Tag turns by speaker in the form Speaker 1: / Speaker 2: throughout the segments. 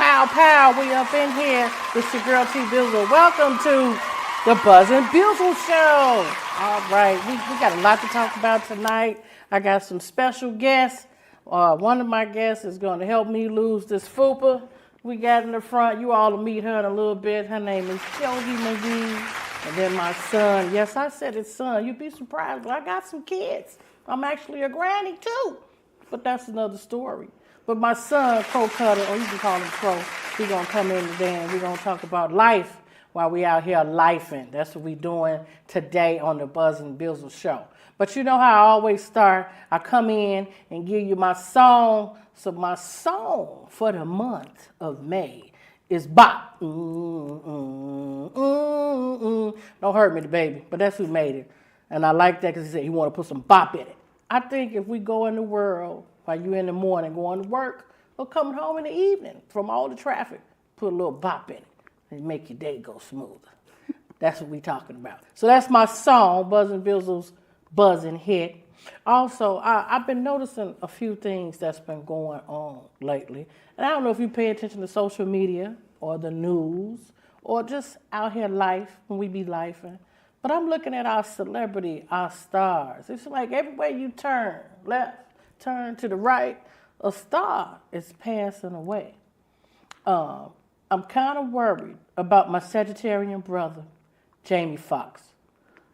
Speaker 1: Pow, pow, we up in here. It's your girl T-Bizzle. Welcome to the Buzzin Bizzle Show. All right, we got a lot to talk about tonight. I got some special guests. One of my guests is going to help me lose this fupa we got in the front. You all will meet her in a little bit. Her name is Jovi McGee. And then my son. Yes, I said it's son. You'd be surprised, but I got some kids. I'm actually a granny too. But that's another story. But my son, Crow Cutter, or you can call him Crow, he's going to come in today and we're going to talk about life while we out here lifing. That's what we're doing today on the Buzzin Bizzle Show. But you know how I always start? I come in and give you my song. So my song for the month of May is Bop. Don't hurt me, baby, but that's who made it. And I like that because he said he want to put some bop in it. I think if we go in the world while you in the morning going to work or coming home in the evening from all the traffic, put a little bop in it and make your day go smoother. That's what we talking about. So that's my song, Buzzin Bizzle's Buzzin' Hit. Also, I've been noticing a few things that's been going on lately. And I don't know if you pay attention to social media or the news or just out here life when we be lifing. But I'm looking at our celebrity, our stars. It's like everywhere you turn, left, turn to the right, a star is passing away. I'm kind of worried about my Sagittarian brother, Jamie Foxx.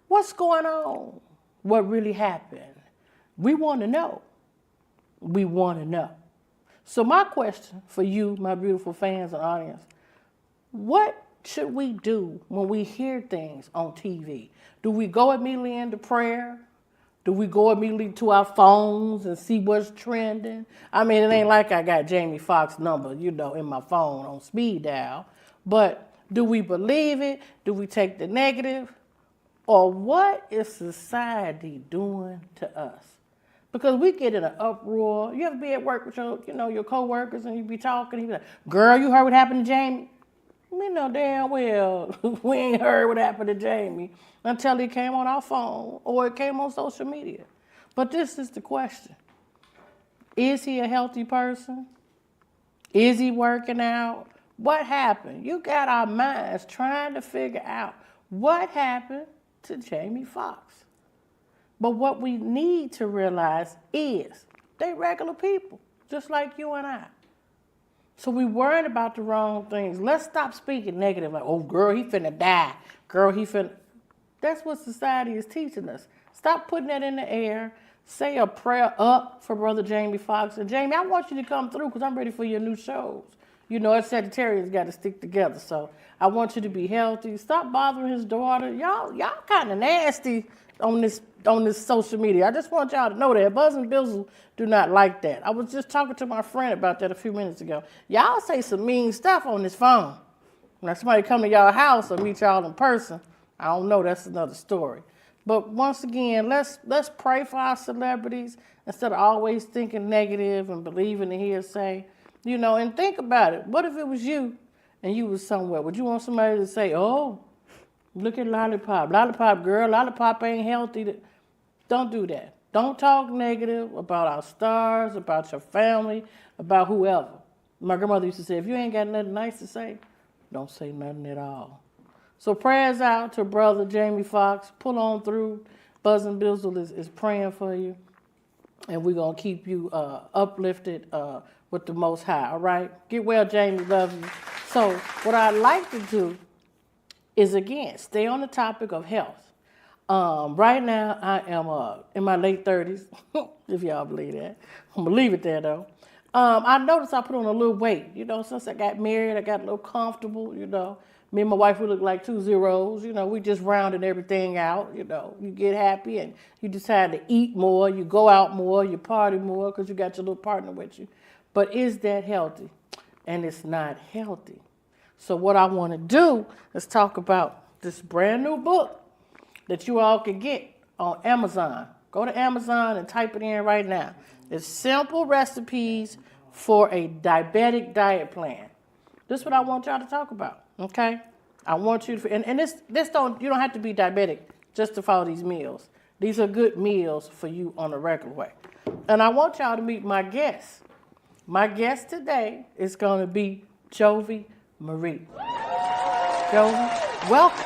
Speaker 1: What's going on? What really happened? We want to know. We want to know. So my question for you, my beautiful fans and audience, what should we do when we hear things on TV? Do we go immediately into prayer? Do we go immediately to our phones and see what's trending? I mean, it ain't like I got Jamie Foxx's number, in my phone on speed dial. But do we believe it? Do we take the negative? Or what is society doing to us? Because we get in an uproar. You ever be at work with your coworkers and you be talking, and you be like, girl, you heard what happened to Jamie? We know damn well we ain't heard what happened to Jamie until he came on our phone or it came on social media. But this is the question. Is he a healthy person? Is he working out? What happened? You got our minds trying to figure out what happened to Jamie Foxx. But what we need to realize is they regular people, just like you and I. So we worried about the wrong things. Let's stop speaking negative, like, oh, girl, he finna die. Girl, he finna... That's what society is teaching us. Stop putting that in the air. Say a prayer up for Brother Jamie Foxx. And Jamie, I want you to come through because I'm ready for your new shows. Us Sagittarians got to stick together. So I want you to be healthy. Stop bothering his daughter. Y'all kind of nasty on this social media. I just want y'all to know that. Buzzin Bizzle do not like that. I was just talking to my friend about that a few minutes ago. Y'all say some mean stuff on this phone. When somebody come to y'all house or meet y'all in person, I don't know, that's another story. But once again, let's pray for our celebrities instead of always thinking negative and believing the hearsay. And think about it. What if it was you and you was somewhere? Would you want somebody to say, oh, look at Lollipop. Lollipop, girl, Lollipop ain't healthy. Don't do that. Don't talk negative about our stars, about your family, about whoever. My grandmother used to say, if you ain't got nothing nice to say, don't say nothing at all. So prayers out to Brother Jamie Foxx. Pull on through. Buzzin Bizzle is praying for you. And we're going to keep you uplifted with the Most High, all right? Get well, Jamie. Love you. So what I'd like to do is, again, stay on the topic of health. Right now, I am in my late 30s, if y'all believe that. I'm going to leave it there, though. I noticed I put on a little weight. Since I got married, I got a little comfortable, Me and my wife, we look like two zeros. We just rounded everything out. You get happy and you decide to eat more. You go out more. You party more because you got your little partner with you. But is that healthy? And it's not healthy. So what I want to do is talk about this brand new book that you all can get on Amazon. Go to Amazon and type it in right now. It's Simple Recipes for a Diabetic Diet Plan. This is what I want y'all to talk about, okay? I want you to, and you don't have to be diabetic just to follow these meals. These are good meals for you on a regular way. And I want y'all to meet my guest. My guest today is going to be Jovi Marie. Jovi, welcome.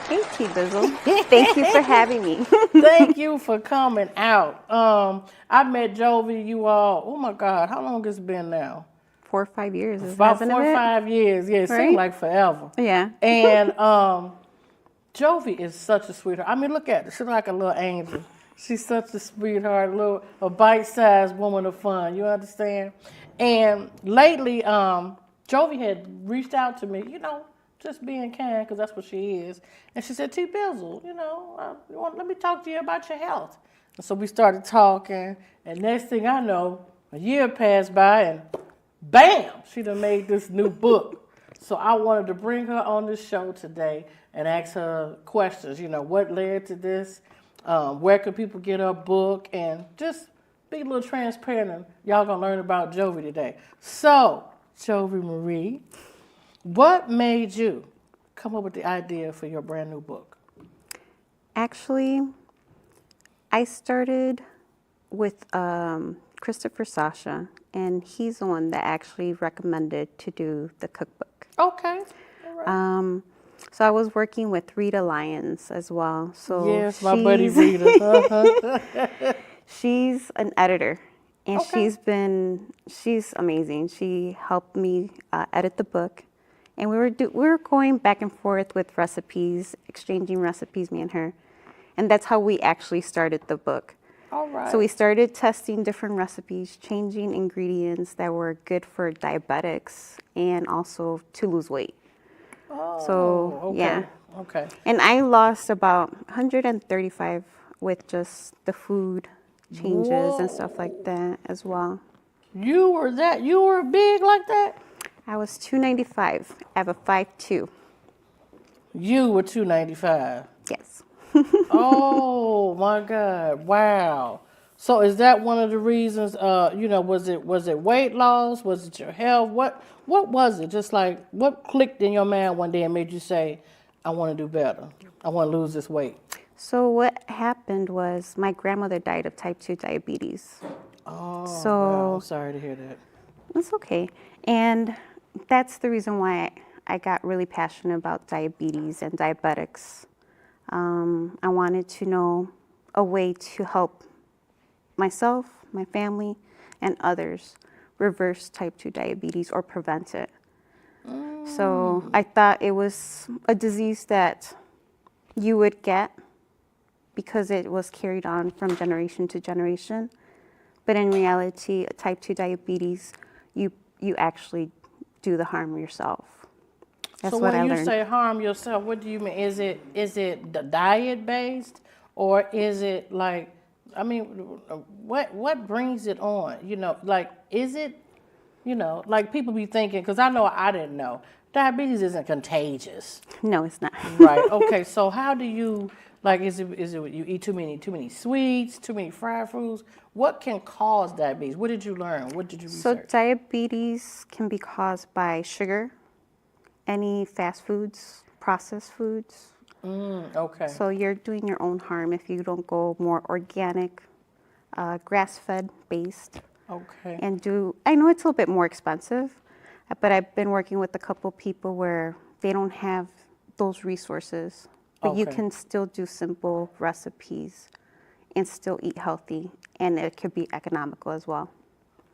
Speaker 2: Hey, T-Bizzle. Thank you for having me.
Speaker 1: Thank you for coming out. I met Jovi, you all, oh my God, how long has it been now?
Speaker 2: 4 or 5 years,
Speaker 1: About
Speaker 2: hasn't
Speaker 1: 4 or
Speaker 2: it?
Speaker 1: 5 years. Yeah, it
Speaker 2: Right?
Speaker 1: seemed like forever.
Speaker 2: Yeah.
Speaker 1: And Jovi is such a sweetheart. I mean, look at her. She's like a little angel. She's such a sweetheart, a bite-sized woman of fun. You understand? And lately, Jovi had reached out to me, just being kind, because that's what she is. And she said, T-Bizzle, let me talk to you about your health. And so we started talking, and next thing I know, a year passed by, and bam, she done made this new book. So I wanted to bring her on the show today and ask her questions. What led to this? Where could people get her book? And just be a little transparent, and y'all gonna learn about Jovi today. So, Jovi Marie, what made you come up with the idea for your brand new book?
Speaker 2: Actually, I started with Christopher Sasha, and he's the one that actually recommended to do the cookbook.
Speaker 1: Okay. All right.
Speaker 2: So I was working with Rita Lyons as well. So
Speaker 1: yes, my buddy Rita.
Speaker 2: She's an editor, and
Speaker 1: Okay.
Speaker 2: she's amazing. She helped me edit the book, and we were going back and forth with recipes, exchanging recipes, me and her, and that's how we actually started the book.
Speaker 1: All right.
Speaker 2: So we started testing different recipes, changing ingredients that were good for diabetics and also to lose weight.
Speaker 1: Oh,
Speaker 2: So,
Speaker 1: okay.
Speaker 2: yeah.
Speaker 1: Okay.
Speaker 2: And I lost about 135 with just the food changes and stuff like that as well.
Speaker 1: You were big like that?
Speaker 2: I was 295. I have a 5'2".
Speaker 1: You were 295.
Speaker 2: Yes.
Speaker 1: Oh my God! Wow. So is that one of the reasons? Was it weight loss? Was it your health? What was it? Just like what clicked in your mind one day and made you say, "I want to do better. I want to lose this weight."
Speaker 2: So what happened was my grandmother died of type 2 diabetes.
Speaker 1: Oh,
Speaker 2: So
Speaker 1: wow. I'm sorry to hear that.
Speaker 2: That's okay. And that's the reason why I got really passionate about diabetes and diabetics. I wanted to know a way to help myself, my family, and others reverse type 2 diabetes or prevent it. So I thought it was a disease that you would get because it was carried on from generation to generation. But in reality, type 2 diabetes, you actually do the harm yourself. That's
Speaker 1: So
Speaker 2: what I
Speaker 1: when you
Speaker 2: learned.
Speaker 1: say harm yourself, what do you mean? Is it the diet based, or is it like, I mean, what brings it on? Like is it, like people be thinking, because I know I didn't know diabetes isn't contagious.
Speaker 2: No, it's not.
Speaker 1: Right. Okay. So how do you like? Is it you eat too many sweets, too many fried foods? What can cause diabetes? What did you learn? What did you
Speaker 2: So
Speaker 1: research?
Speaker 2: diabetes can be caused by sugar, any fast foods, processed foods.
Speaker 1: Okay.
Speaker 2: So you're doing your own harm if you don't go more organic, grass-fed based.
Speaker 1: Okay.
Speaker 2: And I know it's a little bit more expensive, but I've been working with a couple people where they don't have those resources, but you
Speaker 1: Okay.
Speaker 2: can still do simple recipes and still eat healthy, and it could be economical as well.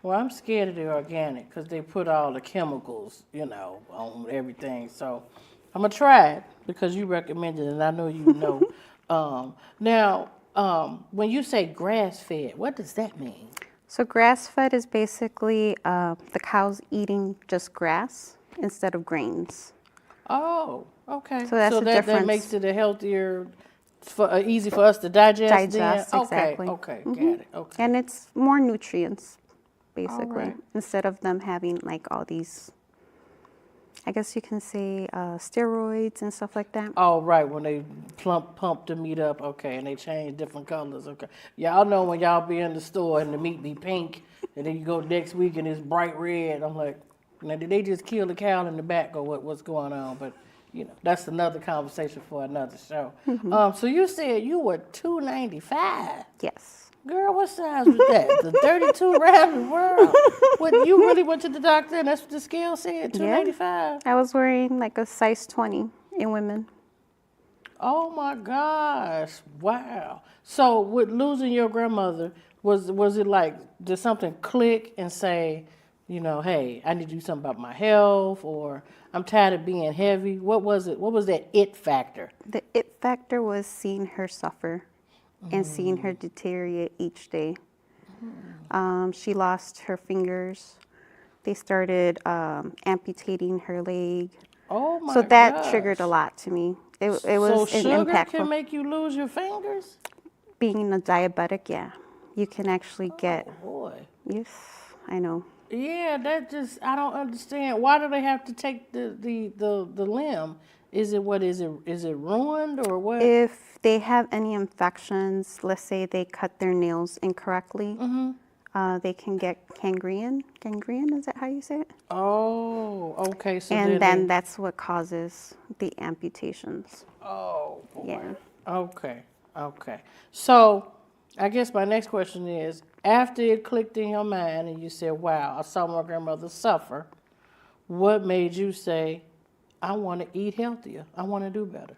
Speaker 1: Well, I'm scared of the organic because they put all the chemicals, on everything. So I'm going to try it because you recommended it, and I know you know. When you say grass-fed, what does that mean?
Speaker 2: So grass-fed is basically the cows eating just grass instead of grains.
Speaker 1: Oh, okay.
Speaker 2: So that's the
Speaker 1: that
Speaker 2: difference.
Speaker 1: makes it a healthier, easy for us to digest.
Speaker 2: Digest,
Speaker 1: then?
Speaker 2: exactly.
Speaker 1: Okay, got it. Okay.
Speaker 2: And it's more nutrients, basically,
Speaker 1: right.
Speaker 2: instead of them having like all these, I guess you can say, steroids and stuff like that.
Speaker 1: Oh, right, when they pump the meat up, okay, and they change different colors, okay. Y'all know when y'all be in the store and the meat be pink, and then you go next week and it's bright red. I'm like, now did they just kill the cow in the back or what's going on? But, that's another conversation for another show. So you said you were 295.
Speaker 2: Yes.
Speaker 1: Girl, what size was that? The 32 Rabbit World. What, you really went to the doctor and that's what the scale said? 285?
Speaker 2: I was wearing like a size 20 in women.
Speaker 1: Oh my gosh. Wow. So with losing your grandmother, was it like, did something click and say, you know, hey, I need to do something about my health, or I'm tired of being heavy? What was it? What was that it factor?
Speaker 2: The it factor was seeing her suffer and seeing her deteriorate each day. She lost her fingers. They started amputating her leg.
Speaker 1: Oh my
Speaker 2: So that
Speaker 1: gosh.
Speaker 2: triggered a lot to me. It was
Speaker 1: So sugar
Speaker 2: impactful.
Speaker 1: can make you lose your fingers?
Speaker 2: Being a diabetic, yeah, you can actually get.
Speaker 1: Oh boy.
Speaker 2: Yes, I know.
Speaker 1: Yeah, that just, I don't understand. Why do they have to take the limb? Is it what is it ruined or what?
Speaker 2: If they have any infections, let's say they cut their nails incorrectly, they can get gangrene. Gangrene, is that how you say it?
Speaker 1: Oh, okay. So
Speaker 2: And then that's what causes the amputations.
Speaker 1: oh boy.
Speaker 2: Yeah.
Speaker 1: Okay. Okay. So I guess my next question is, after it clicked in your mind and you said, wow, I saw my grandmother suffer, what made you say, I want to eat healthier. I want to do better?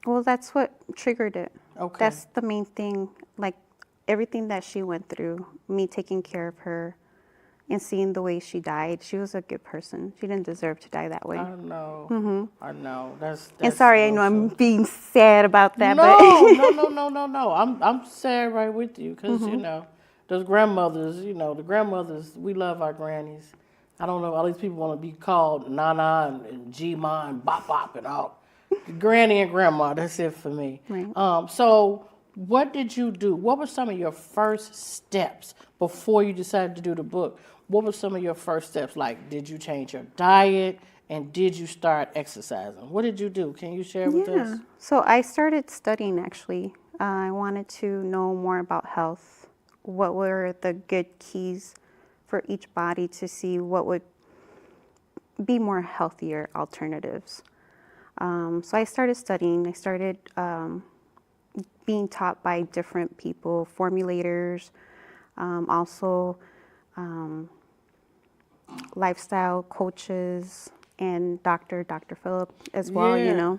Speaker 2: Well, that's what triggered it.
Speaker 1: Okay.
Speaker 2: That's the main thing. Like everything that she went through, me taking care of her and seeing the way she died. She was a good person. She didn't deserve to die that way.
Speaker 1: I know. I know. That's
Speaker 2: And sorry, I know I'm
Speaker 1: so-
Speaker 2: being sad about that,
Speaker 1: No,
Speaker 2: but
Speaker 1: no. I'm sad right with you because you know those grandmothers. You know the grandmothers. We love our grannies. I don't know. All these people want to be called Nana and G-Ma and Bop Bop and all. Granny and Grandma. That's it for me.
Speaker 2: Right.
Speaker 1: So what did you do? What were some of your first steps before you decided to do the book? What were some of your first steps? Like, did you change your diet? And did you start exercising? What did you do? Can you share with us?
Speaker 2: So I started studying actually. I wanted to know more about health. What were the good keys for each body to see what would be more healthier alternatives. So I started studying. I started being taught by different people, formulators, also lifestyle coaches, and Dr. Phillip as well, you
Speaker 1: Yeah.
Speaker 2: know.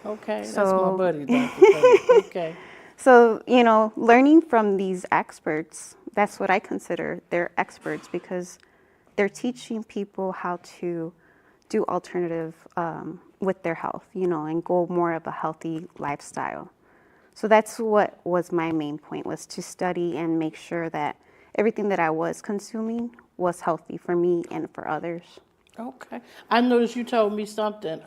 Speaker 1: Okay, that's
Speaker 2: So-
Speaker 1: my buddy, Dr. Phillip. Okay.
Speaker 2: So, you know, learning from these experts, that's what I consider they're experts because they're teaching people how to do alternative with their health, you know, and go more of a healthy lifestyle. So that's what was my main point, was to study and make sure that everything that I was consuming was healthy for me and for others.
Speaker 1: Okay. I noticed you told me something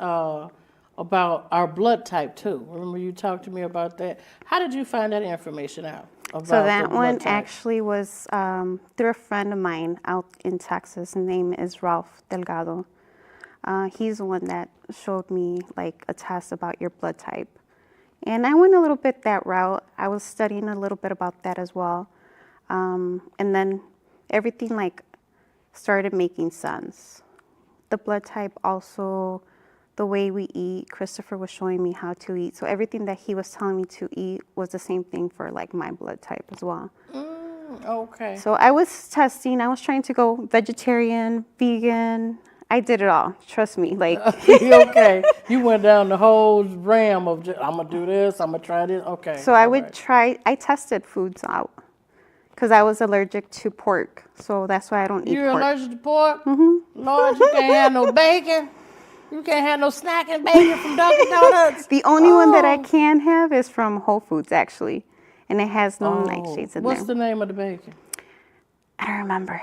Speaker 1: about our blood type too. Remember you talked to me about that? How did you find that information out? About
Speaker 2: So
Speaker 1: the
Speaker 2: that
Speaker 1: blood
Speaker 2: one
Speaker 1: type?
Speaker 2: actually was through a friend of mine out in Texas. His name is Ralph Delgado. He's the one that showed me like a test about your blood type. And I went a little bit that route. I was studying a little bit about that as well. And then everything like started making sense. The blood type, also the way we eat. Christopher was showing me how to eat. So everything that he was telling me to eat was the same thing for like my blood type as well.
Speaker 1: Okay.
Speaker 2: So I was testing. I was trying to go vegetarian, vegan. I did it all. Trust me. Like
Speaker 1: Okay. You went down the whole ram of just, I'm going to do this, I'm going to try this. Okay.
Speaker 2: so I
Speaker 1: all
Speaker 2: would
Speaker 1: right.
Speaker 2: try. I tested foods out because I was allergic to pork. So that's why I don't eat
Speaker 1: You're
Speaker 2: pork.
Speaker 1: allergic to pork? Mm-hmm. Lord, you can't have no bacon. You can't have no snacking bacon from Dunkin' Donuts.
Speaker 2: The only one that I
Speaker 1: Oh.
Speaker 2: can have is from Whole Foods actually, and it has no nightshades in
Speaker 1: What's
Speaker 2: there.
Speaker 1: the name of the bacon?
Speaker 2: I don't remember.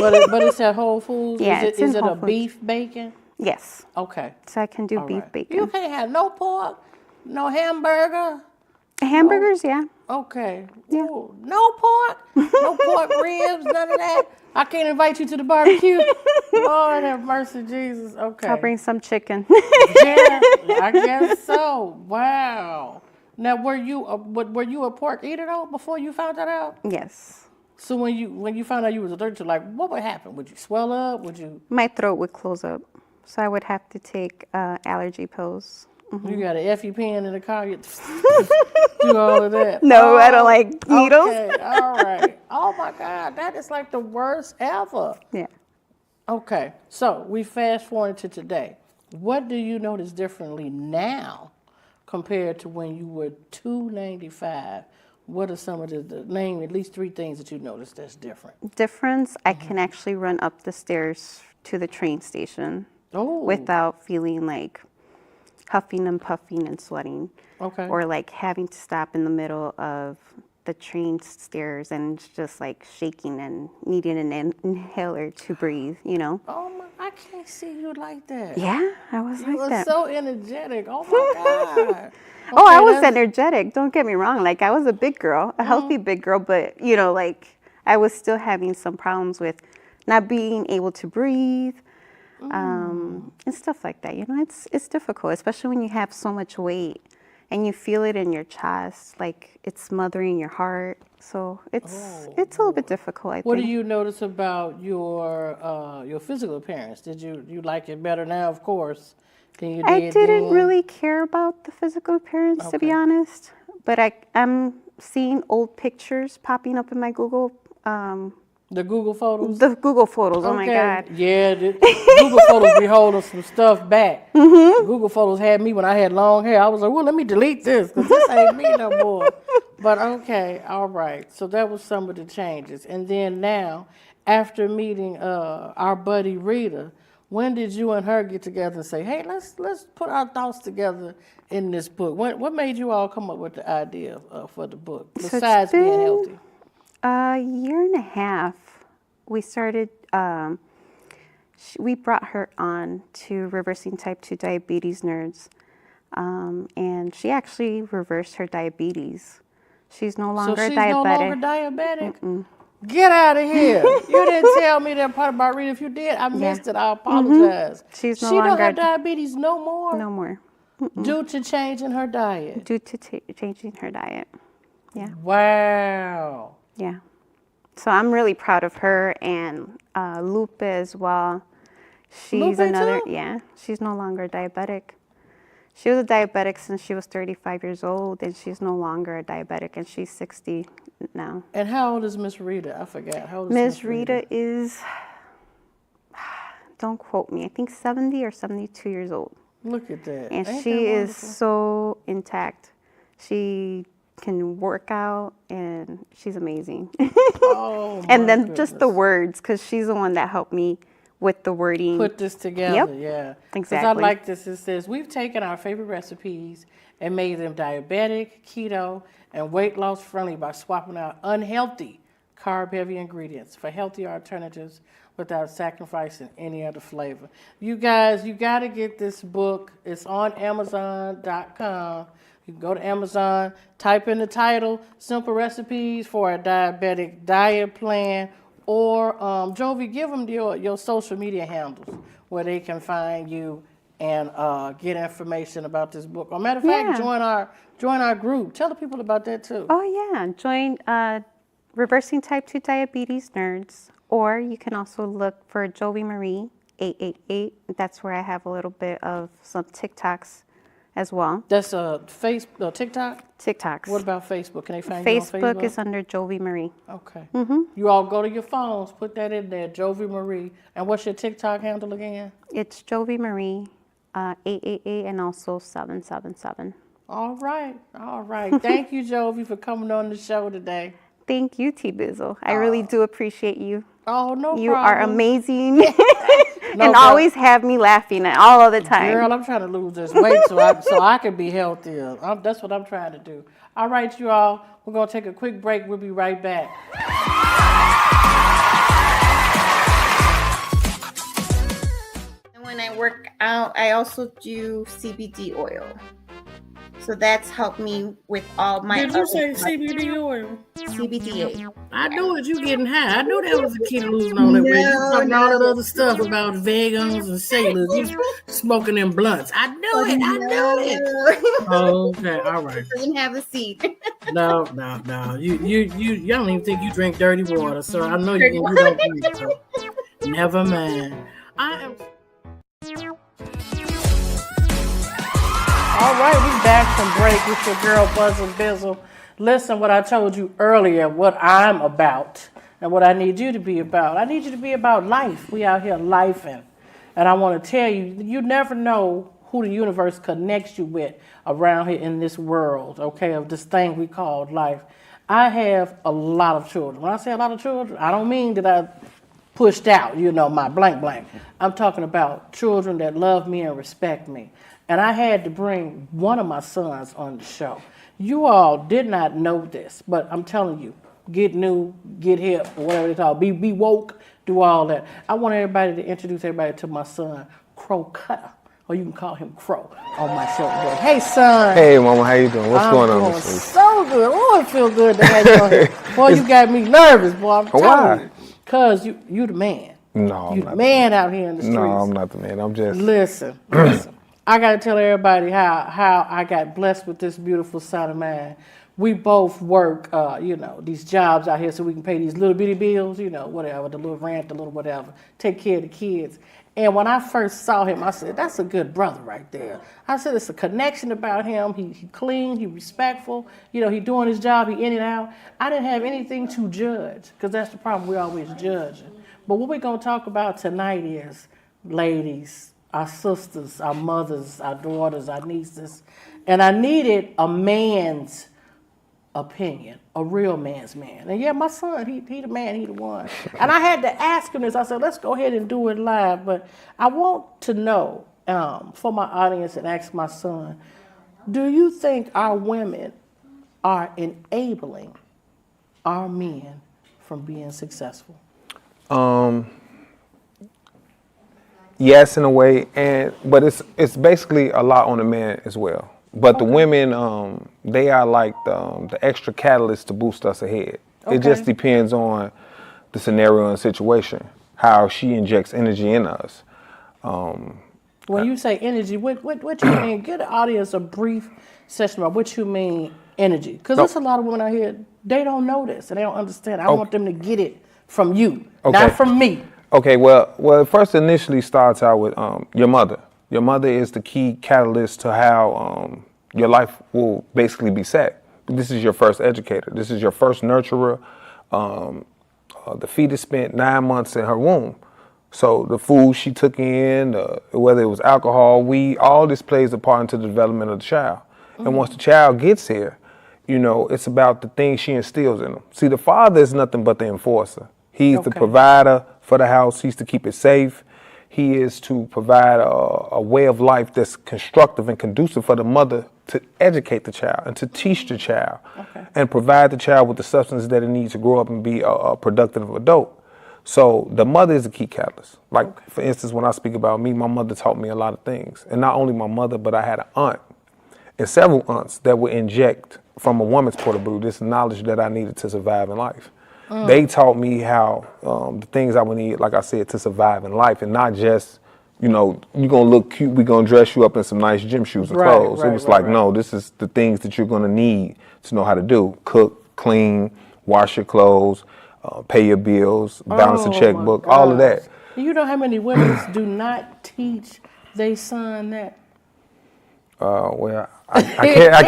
Speaker 1: But it's at Whole Foods?
Speaker 2: Yeah, it's
Speaker 1: is
Speaker 2: in
Speaker 1: it
Speaker 2: Whole
Speaker 1: a
Speaker 2: Foods.
Speaker 1: beef bacon?
Speaker 2: Yes,
Speaker 1: Okay.
Speaker 2: so I can do
Speaker 1: All
Speaker 2: beef
Speaker 1: right.
Speaker 2: bacon.
Speaker 1: You can't have no pork, no hamburger.
Speaker 2: Hamburgers, yeah.
Speaker 1: Okay.
Speaker 2: Yeah.
Speaker 1: Ooh, no pork, no pork ribs, none of that. I can't invite you to the barbecue. Lord have mercy, Jesus. Okay.
Speaker 2: I'll bring some chicken.
Speaker 1: Yeah, I guess so. Wow. Now, were you a pork eater though before you found that out?
Speaker 2: Yes.
Speaker 1: So when you found out you was allergic to, like, what would happen? Would you swell up? Would you?
Speaker 2: My throat would close up, so I would have to take allergy pills
Speaker 1: You got an Effie pen in the car. You do all of that.
Speaker 2: No, I don't like needles.
Speaker 1: Okay, all right. Oh my God, that is like the worst ever.
Speaker 2: Yeah.
Speaker 1: Okay, so we fast forward to today. What do you notice differently now compared to when you were 295? What are some of the name at least 3 things that you noticed that's different?
Speaker 2: Difference, I can actually run up the stairs to the train station without feeling like huffing and puffing and sweating.
Speaker 1: Okay.
Speaker 2: Or like having to stop in the middle of the train stairs and just like shaking and needing an inhaler to breathe, you know?
Speaker 1: Oh my, I can't see you like that.
Speaker 2: Yeah, I was
Speaker 1: You
Speaker 2: like
Speaker 1: were
Speaker 2: that.
Speaker 1: so energetic. Oh my God.
Speaker 2: Oh, I
Speaker 1: Okay,
Speaker 2: was
Speaker 1: that's-
Speaker 2: energetic. Don't get me wrong. Like I was a big girl, a healthy big girl, but you know, like I was still having some problems with not being able to breathe, and stuff like that. You know, it's difficult, especially when you have so much weight and you feel it in your chest, like it's smothering your heart. So it's a little bit difficult, I think.
Speaker 1: What do you notice about your physical appearance? Did you like it better now, of course, than you did
Speaker 2: I didn't
Speaker 1: then?
Speaker 2: really care about the physical appearance, to be honest. But I'm seeing old pictures popping up in my Google.
Speaker 1: The Google photos?
Speaker 2: The Google photos. Oh my God.
Speaker 1: Yeah, Google photos be holding some stuff back. Google photos had me when I had long hair. I was like, well, let me delete this because this ain't me no more. But okay, all right. So that was some of the changes. And then now, after meeting our buddy Rita, when did you and her get together and say, hey, let's put our thoughts together in this book? What made you all come up with the idea for the book, besides being healthy?
Speaker 2: A year and a half. We started, we brought her on to Reversing Type 2 Diabetes Nerds, and she actually reversed her diabetes. She's no longer
Speaker 1: so she's
Speaker 2: diabetic.
Speaker 1: no longer diabetic? Get out of here. You didn't tell me that part about Rita. If you did, I missed it. I apologize.
Speaker 2: She's no
Speaker 1: she don't
Speaker 2: longer
Speaker 1: have diabetes no more?
Speaker 2: No more.
Speaker 1: Due to changing her diet?
Speaker 2: Due to changing her diet. Yeah.
Speaker 1: Wow.
Speaker 2: Yeah. So I'm really proud of her and Lupe as well. She's
Speaker 1: Lupe
Speaker 2: another,
Speaker 1: too?
Speaker 2: yeah, she's no longer diabetic. She was a diabetic since she was 35 years old, and she's no longer a diabetic, and she's 60 now.
Speaker 1: And how old is Miss Rita? I forgot. How old is
Speaker 2: Miss Rita is, don't quote me, I think 70 or 72 years old.
Speaker 1: Look at that.
Speaker 2: And
Speaker 1: Ain't
Speaker 2: she
Speaker 1: that
Speaker 2: is
Speaker 1: wonderful?
Speaker 2: so intact. She can work out, and she's amazing.
Speaker 1: Oh,
Speaker 2: And
Speaker 1: my
Speaker 2: then just the
Speaker 1: goodness.
Speaker 2: words, because she's the one that helped me with the wording.
Speaker 1: Put this together,
Speaker 2: Yep,
Speaker 1: yeah.
Speaker 2: exactly.
Speaker 1: Because I like this. It says, we've taken our favorite recipes and made them diabetic, keto, and weight loss friendly by swapping out unhealthy, carb-heavy ingredients for healthier alternatives without sacrificing any other flavor. You guys, you got to get this book. It's on Amazon.com. You can go to Amazon, type in the title, Simple Recipes for a Diabetic Diet Plan, or Jovi, give them your social media handles where they can find you and get information about this book. Or matter of fact, join our group. Tell the people about that too.
Speaker 2: Oh, yeah. Join Reversing Type 2 Diabetes Nerds, or you can also look for Jovi Marie 888. That's where I have a little bit of some TikToks as well.
Speaker 1: That's TikTok?
Speaker 2: TikToks.
Speaker 1: What about Facebook? Can they find you on Facebook?
Speaker 2: Facebook is under Jovi Marie.
Speaker 1: Okay. You all go to your phones, put that in there, Jovi Marie. And what's your TikTok handle again?
Speaker 2: It's Jovi Marie 888 and also 777.
Speaker 1: All right. All right. Thank you, Jovi, for coming on the show today.
Speaker 2: Thank you, T-Bizzle. I really do appreciate you.
Speaker 1: Oh, no problem.
Speaker 2: You are amazing
Speaker 1: No
Speaker 2: and
Speaker 1: problem.
Speaker 2: always have me laughing all of the time.
Speaker 1: Girl, I'm trying to lose this weight so I can be healthier. That's what I'm trying to do. All right, you all. We're going to take a quick break. We'll be right back.
Speaker 3: And when I work out, I also do CBD oil. So that's helped me with all my
Speaker 1: Did you say CBD oil?
Speaker 3: CBD.
Speaker 1: I knew it. You getting high. I knew that was a key to losing all that weight. You talking all that other stuff about vegans and sailors. You smoking them blunts. I knew it. I knew it. Oh, okay. All right.
Speaker 3: Doesn't have a seed.
Speaker 1: No. You don't even think you drink dirty water, so I know you don't drink. So. Never mind. I am. All right, we back from break with your girl Buzzin Bizzle. Listen, what I told you earlier, what I'm about and what I need you to be about. I need you to be about life. We out here lifing. And I want to tell you, you never know who the universe connects you with around here in this world, okay, of this thing we call life. I have a lot of children. When I say a lot of children, I don't mean that I pushed out, my blank blank. I'm talking about children that love me and respect me. And I had to bring one of my sons on the show. You all did not know this, but I'm telling you, get new, get hip, or whatever they call it. Be woke, do all that. I want everybody to introduce everybody to my son, Crow Cutter, or you can call him Crow on my show today. Hey, son.
Speaker 4: Hey, Mama, how you doing? What's going on this week?
Speaker 1: So good. Oh, it feels good to have you on here. Boy, you got me nervous, boy. I'm telling you. Because you the man.
Speaker 4: No,
Speaker 1: you the man out here in the streets.
Speaker 4: No, I'm not the man. I'm just...
Speaker 1: Listen. I got to tell everybody how I got blessed with this beautiful son of mine. We both work, these jobs out here so we can pay these little bitty bills, whatever, the little rent, the little whatever, take care of the kids. And when I first saw him, I said, that's a good brother right there. I said, it's a connection about him. He clean, he respectful, he doing his job, he in and out. I didn't have anything to judge, because that's the problem, we always judging. But what we're going to talk about tonight is, ladies, our sisters, our mothers, our daughters, our nieces. And I needed a man's opinion, a real man's man. And yeah, my son, he the man, he the one. And I had to ask him this. I said, let's go ahead and do it live. But I want to know, for my audience, and ask my son, do you think our women are enabling our men from being successful?
Speaker 4: Yes, in a way, but it's basically a lot on the man as well. But the women, they are like the extra catalyst to boost us ahead. Okay. It just depends on the scenario and situation, how she injects energy in us.
Speaker 1: When you say energy, what you mean? Give the audience a brief session about what you mean energy. Because there's a lot of women out here, they don't know this and they don't understand. I want them to get it from you, not from me.
Speaker 4: Okay, well, it first initially starts out with your mother. Your mother is the key catalyst to how your life will basically be set. This is your first educator. This is your first nurturer. The fetus spent 9 months in her womb. So the food she took in, whether it was alcohol, weed, all this plays a part into the development of the child. Mm-hmm. And once the child gets here, it's about the things she instills in them. See, the father is nothing but the enforcer. He's the provider for the house. He's to keep it safe. He is to provide a way of life that's constructive and conducive for the mother to educate the child and to teach the child and provide the child with the substance that it needs to grow up and be a productive adult. So the mother is the key catalyst. Like, for instance, when I speak about me, my mother taught me a lot of things. And not only my mother, but I had an aunt and several aunts that would inject from a woman's point of view this knowledge that I needed to survive in life. They taught me how the things I would need, like I said, to survive in life, and not just, you're going to look cute, we're going to dress you up in some nice gym shoes and clothes. It was no, this is the things that you're going to need to know how to do. Cook, clean, wash your clothes, pay your bills, balance a checkbook, all of that.
Speaker 1: You know how many women do not teach their son that?
Speaker 4: Well, I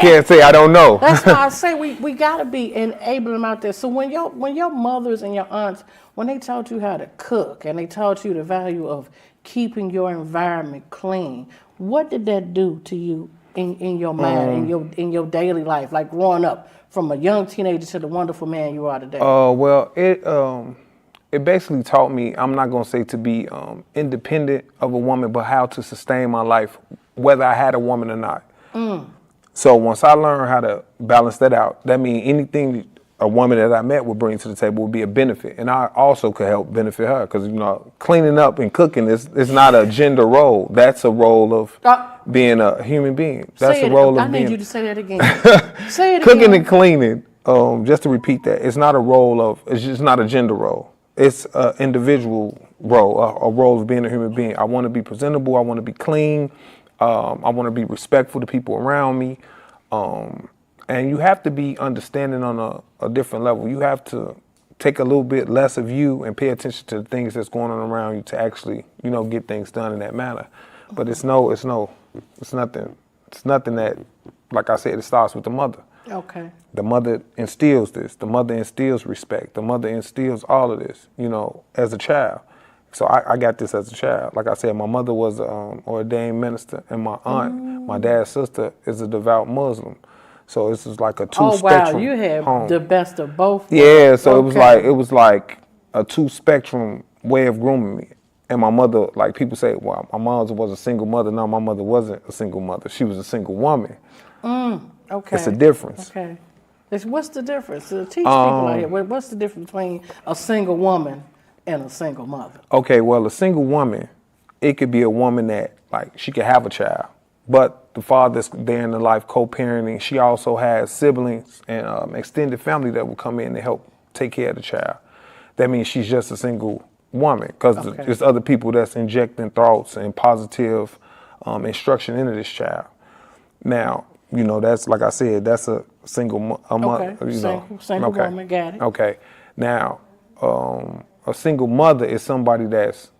Speaker 4: can't say I don't know.
Speaker 1: That's why I say we gotta be enabling them out there. So when your mothers and your aunts, when they taught you how to cook and they taught you the value of keeping your environment clean, what did that do to you in your mind, in your daily life, like growing up from a young teenager to the wonderful man you are today?
Speaker 4: Well, it basically taught me, I'm not gonna say to be independent of a woman, but how to sustain my life, whether I had a woman or not. So once I learned how to balance that out, that means anything a woman that I met would bring to the table would be a benefit. And I also could help benefit her because, cleaning up and cooking is not a gender role. That's a role of being a human being. That's a role of being. I need you to say that again. Say it again. Cooking and cleaning, just to repeat that, it's not a role of, it's just not a gender role. It's an individual role, a role of being a human being. I want to be presentable. I want to be clean. I want to be respectful to people around me. And you have to be understanding on a different level. You have to take a little bit less of you and pay attention to the things that's going on around you to actually, get things done in that manner. But it's nothing It's nothing that, like I said, it starts with the mother.
Speaker 1: Okay.
Speaker 4: The mother instills this. The mother instills respect. The mother instills all of this, as a child. So I got this as a child. Like I said, my mother was an ordained minister, and my aunt, my dad's sister, is a devout Muslim. So this is like a two-spectrum
Speaker 1: Oh wow, you had
Speaker 4: home.
Speaker 1: the best of both.
Speaker 4: Yeah, so
Speaker 1: Okay.
Speaker 4: it was like a two-spectrum way of grooming me. And my mother, like people say, well, my mother was a single mother. No, my mother wasn't a single mother. She was a single woman.
Speaker 1: Okay.
Speaker 4: It's a difference.
Speaker 1: Okay. What's the difference? Teach people out here. What's the difference between a single woman and a single mother?
Speaker 4: Okay, well, a single woman, it could be a woman that, like, she could have a child, but the father's there in the life co-parenting. She also has siblings and extended family that will come in to help take care of the child. That means she's just a single woman, because there's other people that's injecting thoughts and positive instruction into this child. Now, that's, like I said, that's a single mother.
Speaker 1: Single woman, got it.
Speaker 4: Okay. Now, a single mother is somebody that's,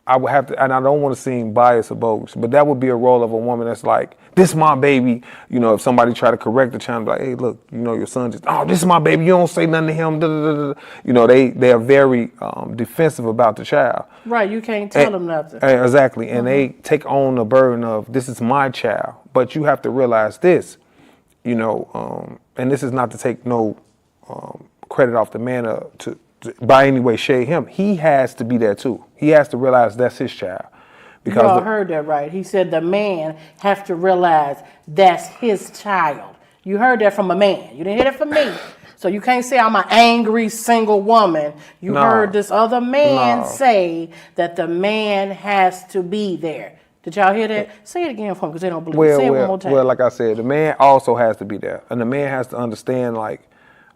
Speaker 4: I would have to, and I don't want to seem biased or bogus, but that would be a role of a woman that's like, this is my baby. If somebody try to correct the child, like, hey, look, your son just, oh, this is my baby. You don't say nothing to him. Da, da, da, da. They are very defensive about the child.
Speaker 1: Right, you can't tell them nothing.
Speaker 4: Exactly, and they take on the burden of, this is my child. But you have to realize this, and this is not to take no credit off the man to by any way shade him. He has to be there too. He has to realize that's his child. Because
Speaker 1: Y'all heard that right. He said the man has to realize that's his child. You heard that from a man. You didn't hear that from me. So you can't say I'm an angry single woman. You heard this other man say that the man has to be there. Did y'all hear that? Say it again for me, because they don't believe it. Say it one more time.
Speaker 4: Well, like I said, the man also has to be there. And the man has to understand, like,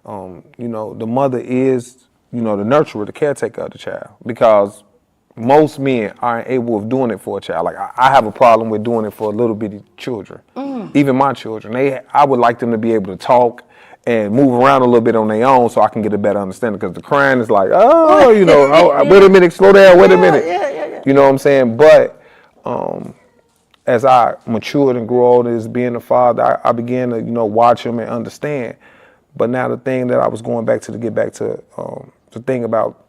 Speaker 4: the mother is, the nurturer, the caretaker of the child. Because most men aren't able of doing it for a child. Like, I have a problem with doing it for little bitty children. Even my children. I would like them to be able to talk and move around a little bit on their own so I can get a better understanding. Because the crying is like, wait a minute, slow down, wait a minute.
Speaker 1: Yeah.
Speaker 4: You know what I'm saying? But as I matured and grew older as being a father, I began to, watch him and understand. But now the thing that I was going back to get back to the thing about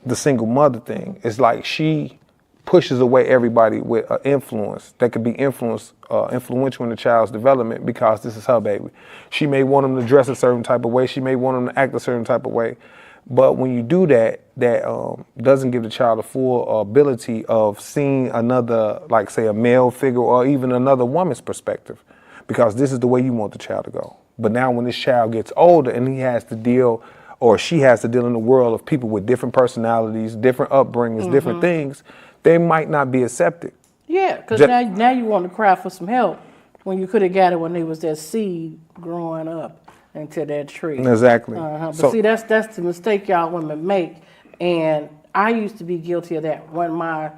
Speaker 4: the single mother thing is like she pushes away everybody with influence that could be influential in the child's development, because this is her baby. She may want him to dress a certain type of way. She may want him to act a certain type of way. But when you do that, doesn't give the child a full ability of seeing another, like say a male figure or even another woman's perspective, because this is the way you want the child to go. But now when this child gets older and he has to deal, or she has to deal in the world of people with different personalities, different upbringings, different things, they might not be accepted.
Speaker 1: Yeah, because now you want to cry for some help when you could have got it when they was that seed growing up into that tree.
Speaker 4: Exactly.
Speaker 1: But see, that's the mistake y'all women make, and I used to be guilty of that when my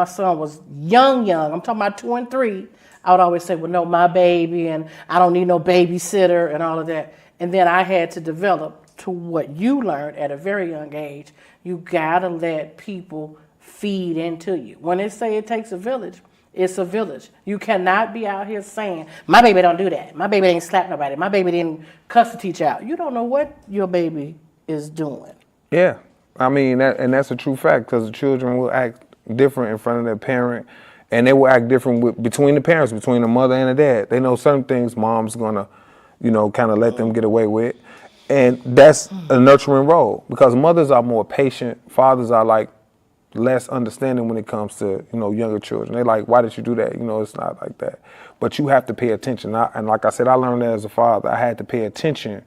Speaker 1: son was young. I'm talking about 2 and 3. I would always say, well, no, my baby, and I don't need no babysitter and all of that. And then I had to develop to what you learned at a very young age. You gotta let people feed into you. When they say it takes a village, it's a village. You cannot be out here saying, my baby don't do that. My baby didn't slap nobody. My baby didn't cuss the teacher out. You don't know what your baby is doing.
Speaker 4: Yeah, I mean, that's a true fact, because the children will act different in front of their parent, and they will act different between the parents, between the mother and the dad. They know certain things mom's gonna, kind of let them get away with. And that's a nurturing role, because mothers are more patient. Fathers are like less understanding when it comes to, younger children. They're like, why did you do that? It's not like that. But you have to pay attention. And like I said, I learned that as a father. I had to pay attention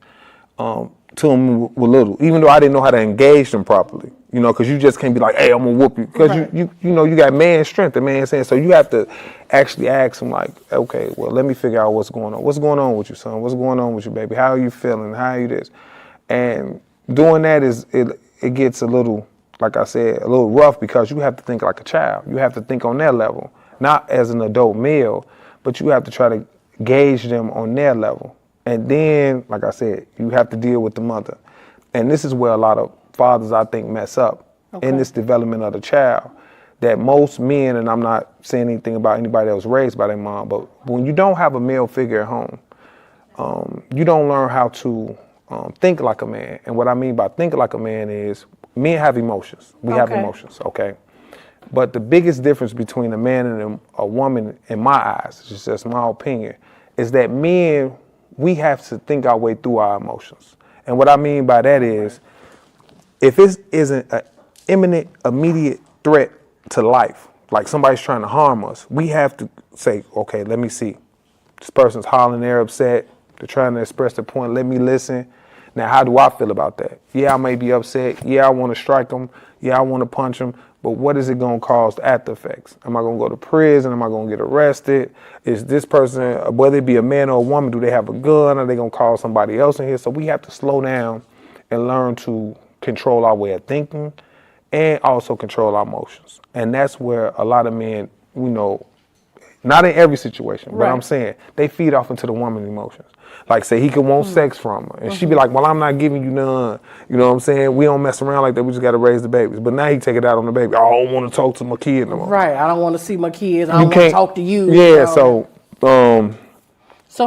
Speaker 4: to them with little, even though I didn't know how to engage them properly. Because you just can't be like, hey, I'm gonna whoop you. Because you got man strength, the man saying. So you have to actually ask them like, okay, well, let me figure out what's going on. What's going on with you, son? What's going on with you, baby? How are you feeling? How are you this? And doing that it gets a little, like I said, a little rough, because you have to think like a child. You have to think on their level, not as an adult male, but you have to try to gauge them on their level. And then, like I said, you have to deal with the mother. And this is where a lot of fathers, I think, mess up in this development of the child. that most men, and I'm not saying anything about anybody that was raised by their mom, but when you don't have a male figure at home, you don't learn how to think like a man. And what I mean by think like a man is men have emotions. We have emotions, okay? But the biggest difference between a man and a woman, in my eyes, it's just my opinion, is that men, we have to think our way through our emotions. And what I mean by that is, if it isn't an imminent, immediate threat to life, like somebody's trying to harm us, we have to say, okay, let me see. This person's hollering, they're upset, they're trying to express their point, let me listen. Now, how do I feel about that? Yeah, I may be upset. Yeah, I want to strike them. Yeah, I want to punch them. But what is it going to cause the after effects? Am I going to go to prison? Am I going to get arrested? Is this person, whether it be a man or a woman, do they have a gun? Are they going to call somebody else in here? So we have to slow down and learn to control our way of thinking and also control our emotions. And that's where a lot of men, not in every situation, but I'm saying they feed off into the woman's emotions. Like, say he could want sex from her, and she'd be like, well, I'm not giving you none. You know what I'm saying? We don't mess around like that. We just got to raise the babies. But now he take it out on the baby. I don't want to talk to my kid no more.
Speaker 1: Right. I don't want to see my kids. I don't want to talk to you.
Speaker 4: Yeah,
Speaker 1: so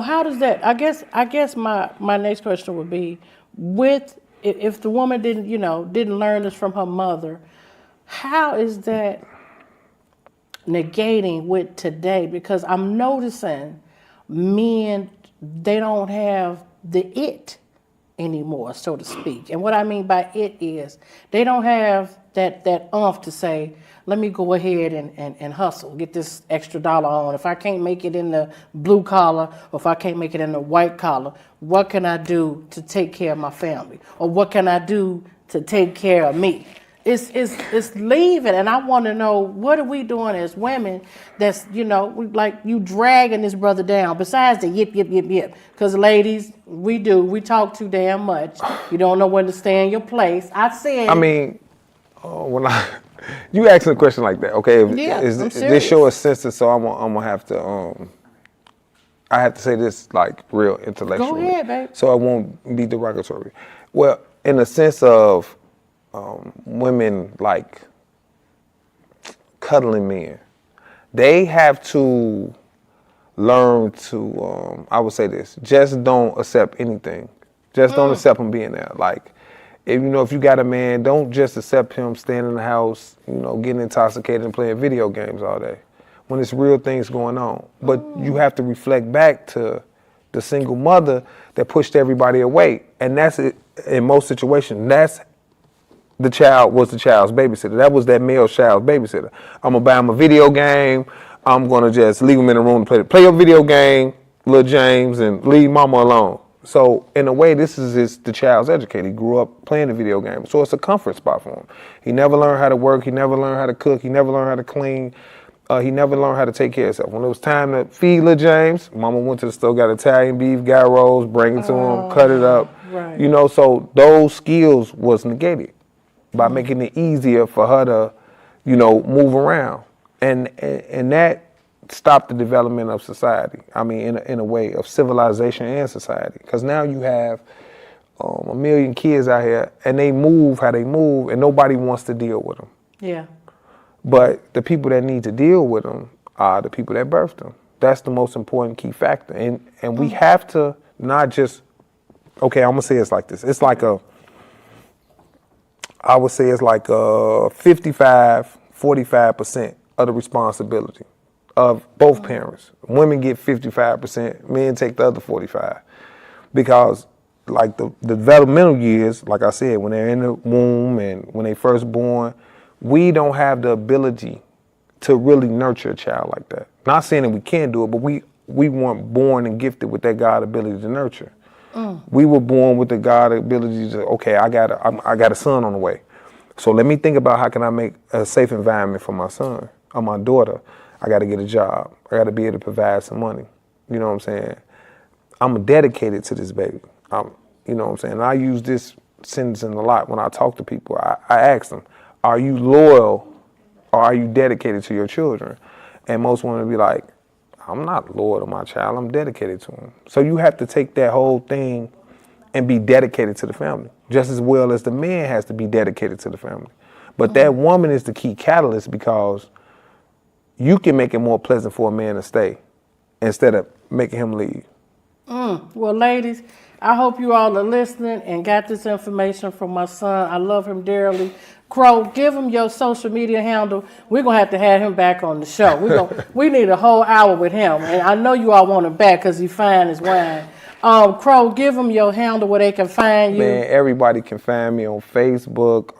Speaker 1: how does that, I guess my next question would be, if the woman didn't learn this from her mother, how is that negating with today? Because I'm noticing men, they don't have the it anymore, so to speak. And what I mean by it is they don't have that umph to say, let me go ahead and hustle, get this extra dollar on. If I can't make it in the blue collar, or if I can't make it in the white collar, what can I do to take care of my family? Or what can I do to take care of me? It's leaving, and I want to know, what are we doing as women that's, you dragging this brother down, besides the yip, yip, yip, yip. Because ladies, we talk too damn much. You don't know when to stay in your place.
Speaker 4: You asking a question like that, okay? This show is sensitive, so I'm gonna have to, I have to say this like real intellectually.
Speaker 1: Go ahead, babe.
Speaker 4: So it won't be derogatory. Well, in the sense of women like cuddling men, they have to learn to, I would say this, just don't accept anything. Just don't accept him being there. Like, if you got a man, don't just accept him staying in the house, getting intoxicated and playing video games all day, when it's real things going on. But you have to reflect back to the single mother that pushed everybody away. And that's it, in most situations, that's the child's babysitter. That was that male child's babysitter. I'm gonna buy him a video game. I'm gonna just leave him in the room to play a video game, little James, and leave mama alone. So in a way, this is the child's educator. He grew up playing the video game. So it's a comfort spot for him. He never learned how to work. He never learned how to cook. He never learned how to clean. He never learned how to take care of himself. When it was time to feed little James, mama went to the store, got Italian beef, got rolls, bring it to him, cut it up.
Speaker 1: Right.
Speaker 4: So those skills was negated by making it easier for her to, move around. And that stopped the development of society. I mean, in a way of civilization and society. Because now you have a million kids out here, and they move how they move, and nobody wants to deal with them.
Speaker 1: Yeah.
Speaker 4: But the people that need to deal with them are the people that birthed them. That's the most important key factor. And we have to not just, okay, I'm going to say it's like this. It's like I would say it's like 45% of the responsibility of both parents. Women get 55%, men take the other 45%. Because like the developmental years, like I said, when they're in the womb and when they first born, we don't have the ability to really nurture a child like that. Not saying that we can't do it, but we weren't born and gifted with that God ability to nurture. We were born with the God ability to, okay, I got a son on the way. So let me think about how can I make a safe environment for my son or my daughter. I got to get a job. I got to be able to provide some money. You know what I'm saying? I'm dedicated to this baby. You know what I'm saying? And I use this sentence a lot when I talk to people. I ask them, are you loyal or are you dedicated to your children? And most women be like, I'm not loyal to my child. I'm dedicated to him. So you have to take that whole thing and be dedicated to the family, just as well as the man has to be dedicated to the family. But that woman is the key catalyst because you can make it more pleasant for a man to stay instead of making him leave.
Speaker 1: Well, ladies, I hope you all are listening and got this information from my son. I love him dearly. Crow, give him your social media handle. We're going to have him back on the show. We need a whole hour with him. And I know you all want him back because he's fine as wine. Crow, give him your handle where they can find you.
Speaker 4: Man, everybody can find me on Facebook,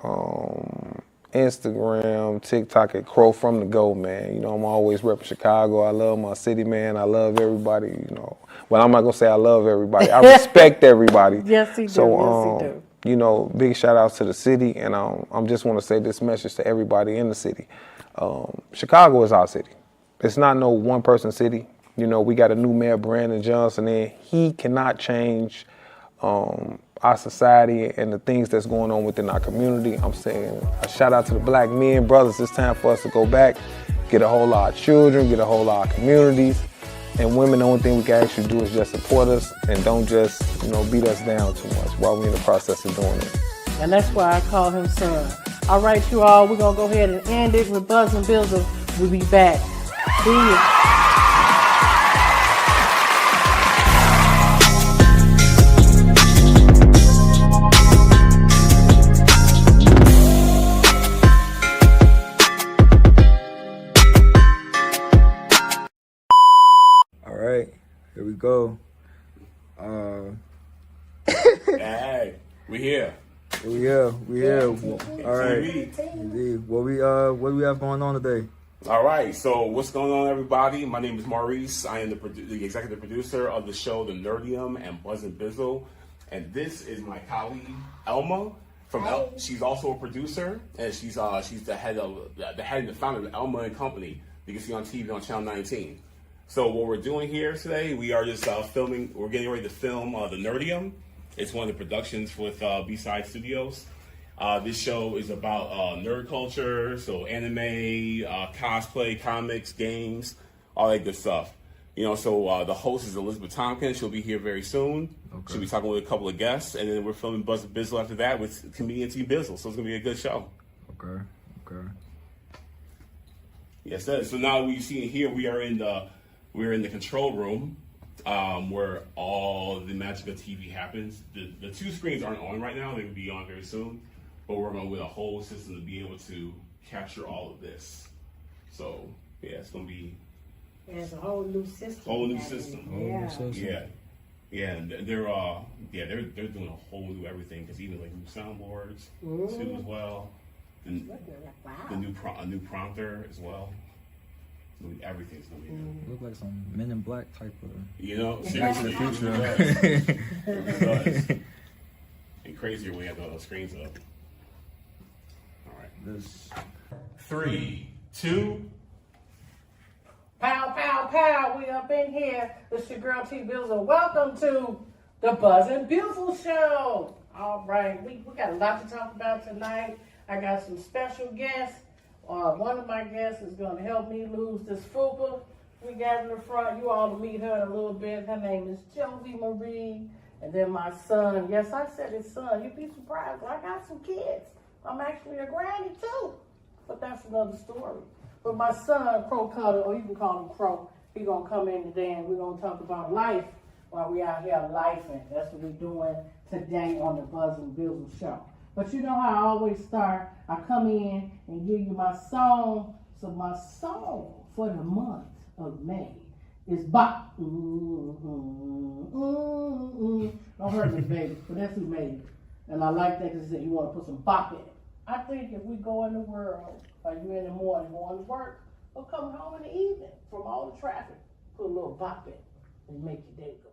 Speaker 4: Instagram, TikTok at Crow from the Go, man. You know, I'm always repping Chicago. I love my city, man. I love everybody, you know. Well, I'm not going to say I love everybody. I respect everybody.
Speaker 1: Yes, he do.
Speaker 4: So,
Speaker 1: yes, he do.
Speaker 4: You know, big shout outs to the city. And I'm just want to say this message to everybody in the city. Chicago is our city. It's not no one person city. You know, we got a new mayor, Brandon Johnson, and he cannot change our society and the things that's going on within our community. I'm saying a shout out to the black men, brothers. It's time for us to go back, get a whole lot of children, get a whole lot of communities. And women, the only thing we can actually do is just support us and don't just, you know, beat us down too much while we're in the process of doing it.
Speaker 1: And that's why I call him son. All right, you all, we're going to go ahead and end it with Buzzin Bizzle. We'll be back. See you.
Speaker 5: Here we go.
Speaker 6: Hey, we here.
Speaker 5: We here. All right. Indeed. What do we have going on today?
Speaker 6: All right. So what's going on, everybody? My name is Maurice. I am the executive producer of the show, The Nerdium and Buzzin Bizzle, and this is my colleague Elma. She's also a producer, and she's the head and the founder of Elma and Company. You can see on TV on Channel 19. So what we're doing here today, we are just filming. We're getting ready to film The Nerdium. It's one of the productions with B-Side Studios. This show is about nerd culture, so anime, cosplay, comics, games, all that good stuff. You know, so the host is Elizabeth Tompkins. She'll be here very soon. Okay. She'll be talking with a couple of guests, and then we're filming Buzzin Bizzle after that with comedian T-Bizzle. So it's gonna be a good show.
Speaker 5: Okay.
Speaker 6: Yes, sir. So now we see here we're in the control room, where all the magic of TV happens. The two screens aren't on right now; they will be on very soon. But we're going with a whole system to be able to capture all of this. So yeah, it's going to be.
Speaker 1: It's a whole new system.
Speaker 6: Yeah. And they're doing a whole new everything, because even like new soundboards too as well. A new prompter as well. Everything's gonna be new.
Speaker 5: Look like some Men in Black type of.
Speaker 6: You know, seriously, it does. And crazier when we have all those screens up. All right.
Speaker 5: This.
Speaker 6: 3, 2.
Speaker 1: Pow, pow, pow. We up in here. It's your girl T-Bizzle. Welcome to the Buzzin Bizzle Show. All right. We got a lot to talk about tonight. I got some special guests. One of my guests is going to help me lose this fupa we got in the front. You all will meet her in a little bit. Her name is Jovi Marie. And then my son. Yes, I said his son. You'd be surprised. I got some kids. I'm actually a granny too. But that's another story. But my son, Crow Cutter, or you can call him Crow, he's going to come in today and we're going to talk about life while we out here lifing. That's what we're doing today on the Buzzin Bizzle Show. But you know how I always start, I come in and give you my song. So my song for the month of May is Bop. Don't hurt me, baby, but that's who made it. And I like that because you want to put some bop in it. I think if we go in the world, or you in the morning going to work, or come home in the evening from all the traffic, put a little bop in it and make your day go